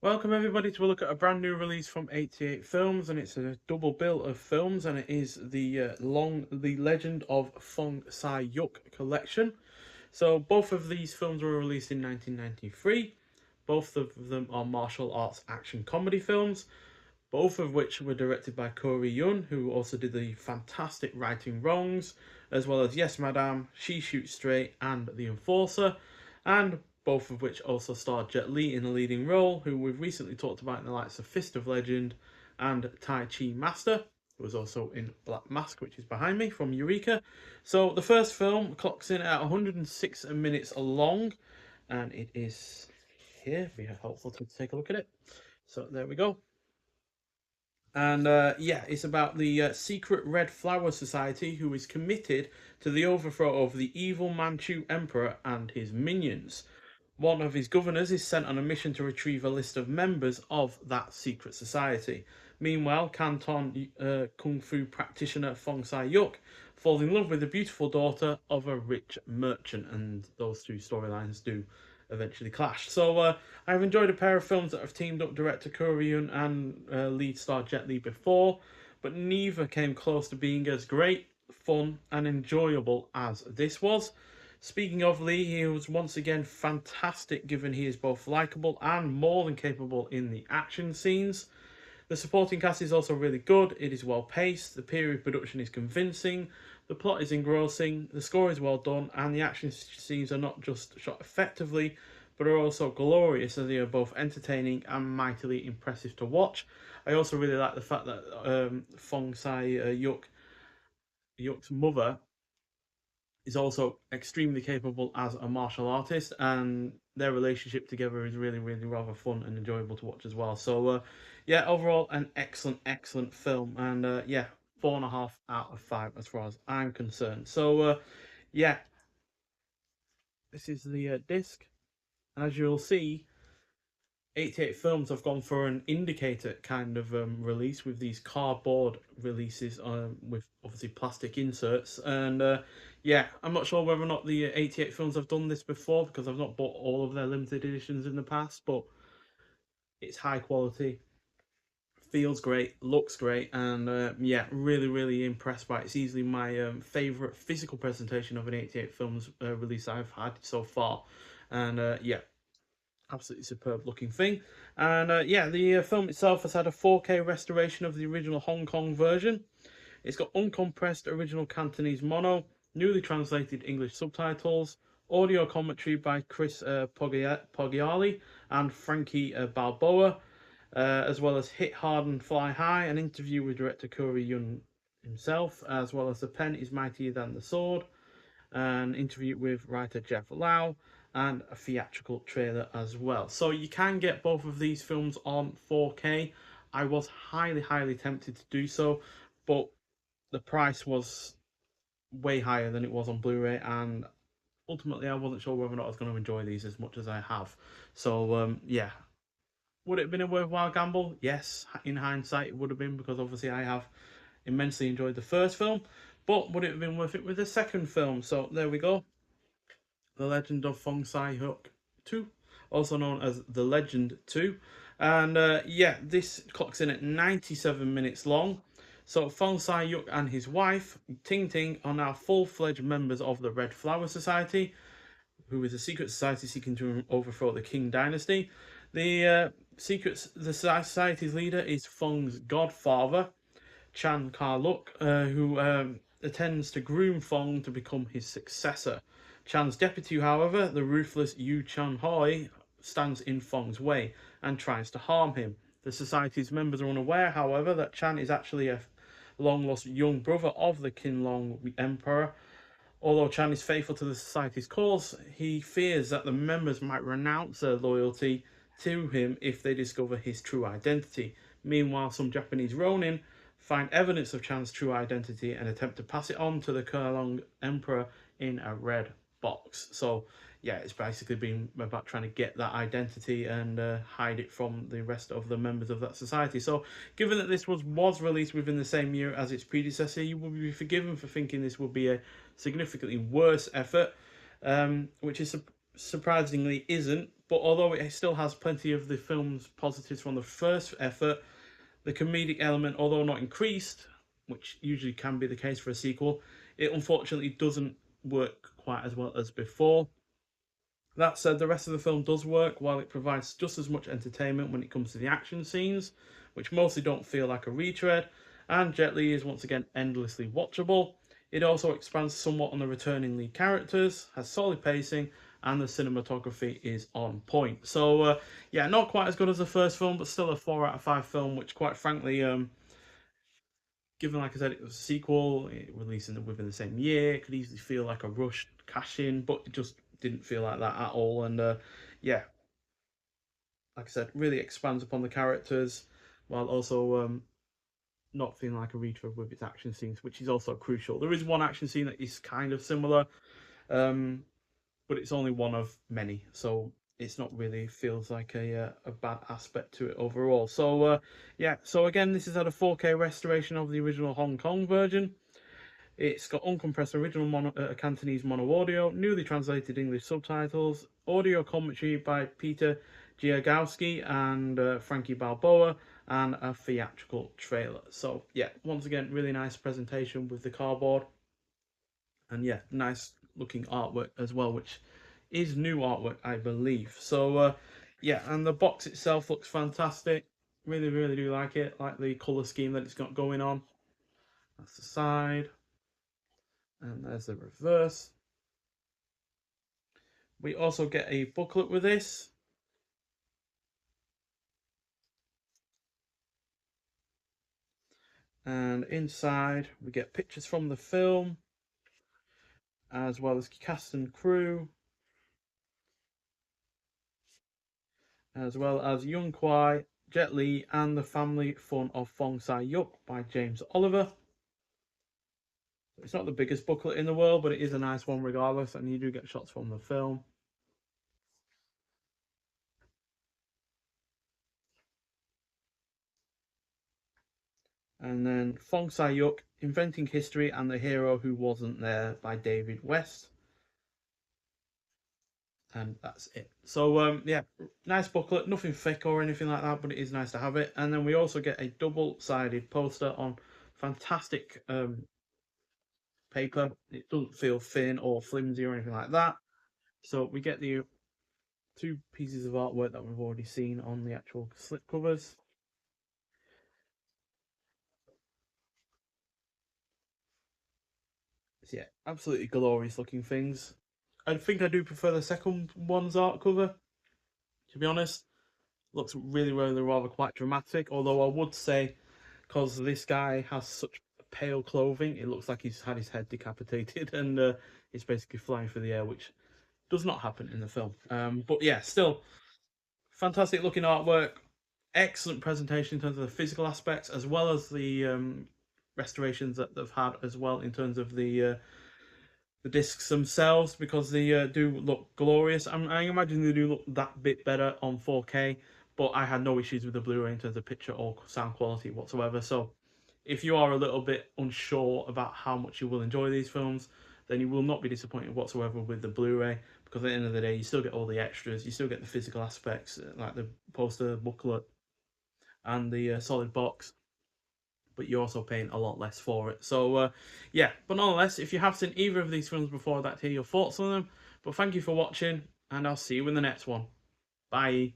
Welcome everybody to a look at a brand new release from 88 Films, and it's a double bill of films, and it is the Legend of Fong Sai-yuk collection. So both of these films were released in 1993. Both of them are martial arts action comedy films, both of which were directed by Corey Yuen, who also did the fantastic Writing Wrongs, as well as Yes Madame, She Shoots Straight, and The Enforcer, and both of which also starred Jet Li in a leading role, who we've recently talked about in the likes of Fist of Legend and Tai Chi Master, who was also in Black Mask, which is behind me, from Eureka. So the first film clocks in at 106 minutes long, and it is here. Be helpful to take a look at it. So there we go. And yeah, it's about the secret Red Flower Society, who is committed to the overthrow of the evil Manchu Emperor and his minions. One of his governors is sent on a mission to retrieve a list of members of that secret society. Meanwhile, Canton kung fu practitioner Fong Sai-yuk falls in love with the beautiful daughter of a rich merchant, and those two storylines do eventually clash. So I've enjoyed a pair of films that have teamed up director Corey Yuen and lead star Jet Li before, but neither came close to being as great, fun, and enjoyable as this was. Speaking of Lee, he was once again fantastic, given he is both likable and more than capable in the action scenes. The supporting cast is also really good, it is well paced, the period production is convincing, the plot is engrossing, the score is well done, and the action scenes are not just shot effectively, but are also glorious, as they are both entertaining and mightily impressive to watch. I also really like the fact that Fong Sai-yuk's mother is also extremely capable as a martial artist, and their relationship together is really, really rather fun and enjoyable to watch as well. So, yeah, overall, an excellent, excellent film, and yeah, 4.5 out of 5 as far as I'm concerned. So, yeah, this is the disc, and as you'll see, 88 Films have gone for an indicator kind of release with these cardboard releases with obviously plastic inserts. And yeah, I'm not sure whether or not the 88 Films have done this before, because I've not bought all of their limited editions in the past, but it's high quality, feels great, looks great, and yeah, really, really impressed by it. It's easily my favorite physical presentation of an 88 Films release I've had so far. And yeah, absolutely superb looking thing. And yeah, the film itself has had a 4K restoration of the original Hong Kong version. It's got uncompressed original Cantonese mono, newly translated English subtitles, audio commentary by Chris Poggiali and Frankie Balboa, as well as Hit Hard and Fly High, an interview with director Corey Yuen himself, as well as The Pen is Mightier Than the Sword, an interview with writer Jeff Lau, and a theatrical trailer as well. So you can get both of these films on 4K. I was highly, highly tempted to do so, but the price was way higher than it was on Blu-ray, and ultimately I wasn't sure whether or not I was going to enjoy these as much as I have. So yeah, would it have been a worthwhile gamble? Yes, in hindsight it would have been, because obviously I have immensely enjoyed the first film. But would it have been worth it with the second film? So there we go. The Legend of Fong Sai-yuk 2, also known as The Legend 2. And yeah, this clocks in at 97 minutes long. So Fong Sai-yuk and his wife, Ting Ting, are now full-fledged members of the Red Flower Society, who is a secret society seeking to overthrow the Qing dynasty. The society's leader is Feng's godfather, Chan Ka-luk, who attends to groom Fong to become his successor. Chan's deputy, however, the ruthless Yu Chun-hoi, stands in Feng's way and tries to harm him. The society's members are unaware, however, that Chan is actually a long-lost young brother of the Qinlong Emperor. Although Chan is faithful to the society's cause, he fears that the members might renounce their loyalty to him if they discover his true identity. Meanwhile, some Japanese ronin find evidence of Chan's true identity and attempt to pass it on to the Qinlong Emperor in a red box. So yeah, it's basically been about trying to get that identity and hide it from the rest of the members of that society. So given that this was released within the same year as its predecessor, you will be forgiven for thinking this would be a significantly worse effort, which is surprisingly isn't, But although it still has plenty of the film's positives from the first effort, the comedic element, although not increased, which usually can be the case for a sequel, it unfortunately doesn't work quite as well as before. That said, the rest of the film does work, while it provides just as much entertainment when it comes to the action scenes, which mostly don't feel like a retread, and Jet Li is once again endlessly watchable. It also expands somewhat on the returning lead characters, has solid pacing, and the cinematography is on point. So, yeah, not quite as good as the first film, but still a 4 out of 5 film, which, quite frankly, given, like I said, it was a sequel, it releasing within the same year, it could easily feel like a rushed cash in, but it just didn't feel like that at all. And yeah, like I said, really expands upon the characters while also not feeling like a retread with its action scenes, which is also crucial. There is one action scene that is kind of similar, um, but it's only one of many, so it's not really feels like a bad aspect to it overall. So yeah, so again, this is at a 4K restoration of the original Hong Kong version. It's got uncompressed original Cantonese mono audio, newly translated English subtitles, audio commentary by Peter Giagowski and Frankie Balboa, and a theatrical trailer. So yeah, once again, really nice presentation with the cardboard, and yeah, nice looking artwork as well, which is new artwork, I believe. So yeah, and the box itself looks fantastic. Really, really do like it. Like the color scheme that it's got going on. That's the side. And there's the reverse. We also get a booklet with this. And inside we get pictures from the film, as well as cast and crew, as well as Young Kwai, Jet Li, and the family fun of Fong Sai-yuk by James Oliver. It's not the biggest booklet in the world, but it is a nice one regardless, and you do get shots from the film. And then Fong Sai-yuk, Inventing History and the Hero Who Wasn't There by David West. And that's it. So yeah, nice booklet, nothing thick or anything like that, but it is nice to have it. And then we also get a double-sided poster on fantastic paper. It doesn't feel thin or flimsy or anything like that. So we get the two pieces of artwork that we've already seen on the actual slip covers. So yeah, absolutely glorious looking things. I think I do prefer the second one's art cover, to be honest. Looks really, really rather quite dramatic. Although I would say, because this guy has such pale clothing, it looks like he's had his head decapitated and he's basically flying through the air, which does not happen in the film. But yeah, still fantastic looking artwork, excellent presentation in terms of the physical aspects, as well as the restorations that they've had as well in terms of the discs themselves, because they do look glorious. I imagine they do look that bit better on 4K, but I had no issues with the Blu-ray in terms of picture or sound quality whatsoever. So if you are a little bit unsure about how much you will enjoy these films, then you will not be disappointed whatsoever with the Blu-ray, because at the end of the day, you still get all the extras, you still get the physical aspects, like the poster, booklet, and the solid box, but you're also paying a lot less for it. So, yeah, but nonetheless, if you have seen either of these films before, I'd like to hear your thoughts on them. But thank you for watching, and I'll see you in the next one. Bye.